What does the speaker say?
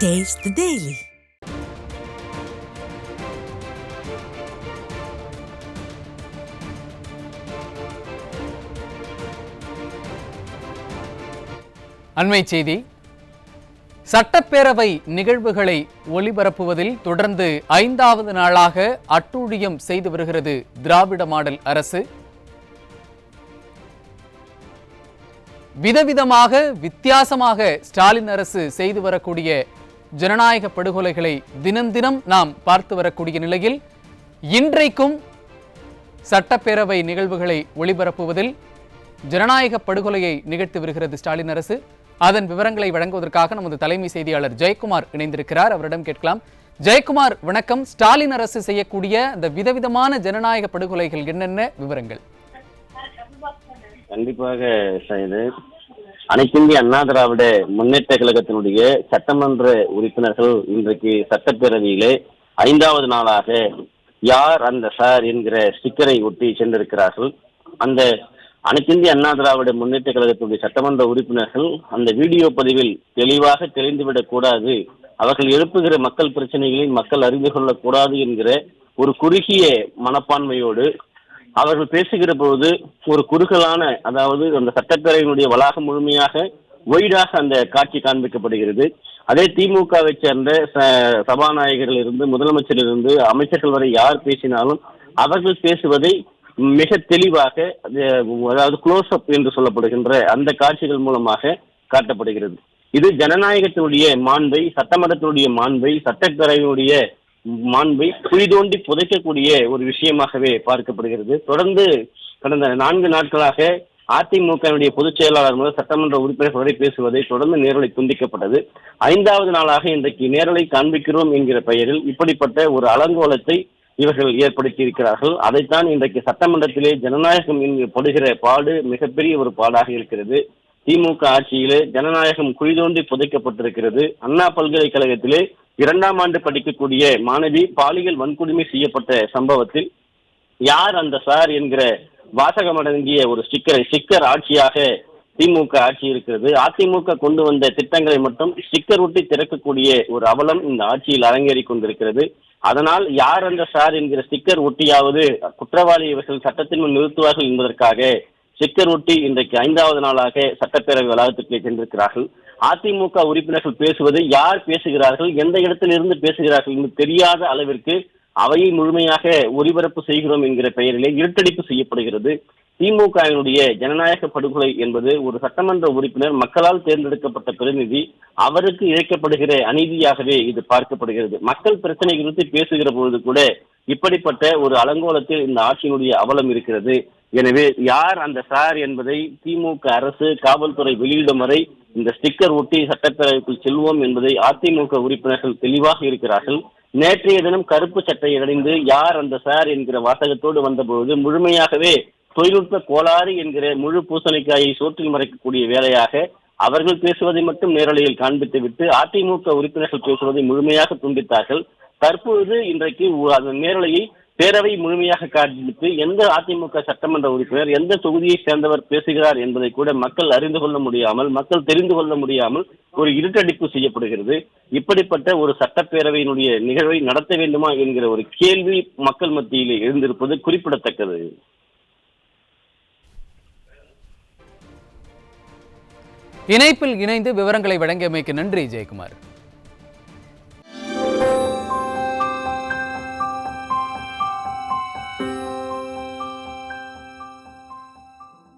Taste the Daily. அண்மை செய்தி. சட்டப்பேரவை நிகழ்வுகளை ஒளிபரப்புவதில் தொடர்ந்து 5வது நாளாக அட்டூழியம் செய்து வருகிறது திராவிட மாடல் அரசு. விதவிதமாக வித்தியாசமாக ஸ்டாலின் அரசு செய்து வரக்கூடிய ஜனநாயக படுகொலைகளை தினம் தினம் நாம் பார்த்து வரக்கூடிய நிலையில் இன்றைக்கும் சட்டப்பேரவை நிகழ்வுகளை ஒளிபரப்புவதில் ஜனநாயக படுகொலையை நிகழ்த்தி வருகிறது ஸ்டாலின் அரசு. அதன் விவரங்களை வழங்குவதற்காக நமது தலைமை செய்தியாளர் ஜெயக்குமார் இணைந்திருக்கிறார். அவரிடம் கேட்கலாம். ஜெயக்குமார், வணக்கம். ஸ்டாலின் அரசு செய்யக்கூடிய அந்த விதவிதமான ஜனநாயக படுகொலைகள் என்னென்ன விவரங்கள்? கண்டிப்பாக அனைத்திந்திய அண்ணா திராவிட முன்னேற்ற கழகத்தினுடைய சட்டமன்ற உறுப்பினர்கள் இன்றைக்கு சட்டப்பேரவையிலே 5வது நாளாக யார் அந்த சார் என்கிற ஸ்டிக்கரை ஒட்டி சென்றிருக்கிறார்கள். அந்த அனைத்திந்திய அண்ணா திராவிட முன்னேற்ற கழகத்தினுடைய சட்டமன்ற உறுப்பினர்கள் அந்த வீடியோ பதிவில் தெளிவாக தெரிந்துவிடக் கூடாது, அவர்கள் எழுப்புகிற மக்கள் பிரச்சனைகளை மக்கள் அறிந்து கொள்ளக்கூடாது என்கிற ஒரு குறுகிய மனப்பான்மையோடு அவர்கள் பேசுகிற போது ஒரு குறுகலான, அதாவது அந்த சட்டப்பேரவையினுடைய வளாகம் முழுமையாக ஒய்டாக அந்த காட்சி காண்பிக்கப்படுகிறது. அதே திமுகவை சேர்ந்த சபாநாயகர்கள் இருந்து முதலமைச்சரிலிருந்து அமைச்சர்கள் வரை யார் பேசினாலும் அவர்கள் பேசுவதை மிக தெளிவாக, அதாவது க்ளோஸ் அப் என்று சொல்லப்படுகின்ற அந்த காட்சிகள் மூலமாக காட்டப்படுகிறது. இது ஜனநாயகத்தினுடைய மாண்பை, சட்டமன்றத்தினுடைய மாண்பை, சட்டப்பேரவையினுடைய மாண்பை குழி தோண்டி புதைக்கக்கூடிய ஒரு விஷயமாகவே பார்க்கப்படுகிறது. தொடர்ந்து கடந்த 4 நாட்களாக அதிமுகவினுடைய பொதுச் செயலாளர் முதல் சட்டமன்ற உறுப்பினர் வரை பேசுவதை தொடர்ந்து நேரலை துண்டிக்கப்பட்டது. 5வது நாளாக இன்றைக்கு நேரலை காண்பிக்கிறோம் என்கிற பெயரில் இப்படிப்பட்ட ஒரு அலங்கோலத்தை இவர்கள் ஏற்படுத்தி இருக்கிறார்கள். அதைத்தான் இன்றைக்கு சட்டமன்றத்திலே ஜனநாயகம் படுகிற பாடு மிகப்பெரிய ஒரு பாடாக இருக்கிறது. திமுக ஆட்சியிலே ஜனநாயகம் குழி தோண்டி புதைக்கப்பட்டிருக்கிறது. அண்ணா பல்கலைக்கழகத்திலே 2ஆம் ஆண்டு படிக்கக்கூடிய மாணவி பாலியல் வன்கொடுமை செய்யப்பட்ட சம்பவத்தில் யார் அந்த சார் என்கிற வாசகம் அடங்கிய ஒரு ஸ்டிக்கர் ஆட்சியாக திமுக ஆட்சி இருக்கிறது. அதிமுக கொண்டு வந்த திட்டங்களை மட்டும் ஸ்டிக்கர் ஒட்டி திறக்கக்கூடிய ஒரு அவலம் இந்த ஆட்சியில் அரங்கேறி கொண்டிருக்கிறது. அதனால் யார் அந்த சார் என்கிற ஸ்டிக்கர் ஒட்டியாவது குற்றவாளி இவர்கள் சட்டத்தின் முன் நிறுத்துவார்கள் என்பதற்காக ஸ்டிக்கர் ஒட்டி இன்றைக்கு 5வது நாளாக சட்டப்பேரவை வளாகத்திற்கு சென்றிருக்கிறார்கள். அதிமுக உறுப்பினர்கள் பேசுவதை யார் பேசுகிறார்கள், எந்த இடத்திலிருந்து பேசுகிறார்கள் என்று தெரியாத அளவிற்கு அவையை முழுமையாக ஒளிபரப்பு செய்கிறோம் என்கிற பெயரிலே இருட்டடிப்பு செய்யப்படுகிறது. திமுகவினுடைய ஜனநாயக படுகொலை என்பது ஒரு சட்டமன்ற உறுப்பினர் மக்களால் தேர்ந்தெடுக்கப்பட்ட பிரதிநிதி, அவருக்கு இழைக்கப்படுகிற அநீதியாகவே இது பார்க்கப்படுகிறது. மக்கள் பிரச்சனை குறித்து பேசுகிற பொழுது கூட இப்படிப்பட்ட ஒரு அலங்கோலத்தில் இந்த ஆட்சியினுடைய அவலம் இருக்கிறது. எனவே யார் அந்த சார் என்பதை திமுக அரசு, காவல்துறை வெளியிடும் வரை இந்த ஸ்டிக்கர் ஒட்டி சட்டப்பேரவைக்குள் செல்வோம் என்பதை அதிமுக உறுப்பினர்கள் தெளிவாக இருக்கிறார்கள். நேற்றைய தினம் கருப்பு சட்டை அணிந்து யார் அந்த சார் என்கிற வாசகத்தோடு வந்தபொழுது முழுமையாகவே தொழில்நுட்ப கோளாறு என்கிற முழு பூசணிக்காயை சோற்றில் மறைக்கக்கூடிய வேலையாக அவர்கள் பேசுவதை மட்டும் நேரலையில் காண்பித்துவிட்டு அதிமுக உறுப்பினர்கள் பேசுவதை முழுமையாக துண்டித்தார்கள். தற்பொழுது இன்றைக்கு அந்த நேரலையை பேரவை முழுமையாக காண்பித்து எந்த அதிமுக சட்டமன்ற உறுப்பினர் எந்த தொகுதியை சேர்ந்தவர் பேசுகிறார் என்பதை கூட மக்கள் அறிந்து கொள்ள முடியாமல், மக்கள் தெரிந்து கொள்ள முடியாமல் ஒரு இருட்டடிப்பு செய்யப்படுகிறது. இப்படிப்பட்ட ஒரு சட்டப்பேரவையினுடைய நிகழ்வை நடத்த வேண்டுமா என்கிற ஒரு கேள்வி மக்கள் மத்தியிலே எழுந்திருப்பது குறிப்பிடத்தக்கது. இணைப்பில் இணைந்து விவரங்களை வழங்கியமைக்கு நன்றி ஜெயக்குமார்.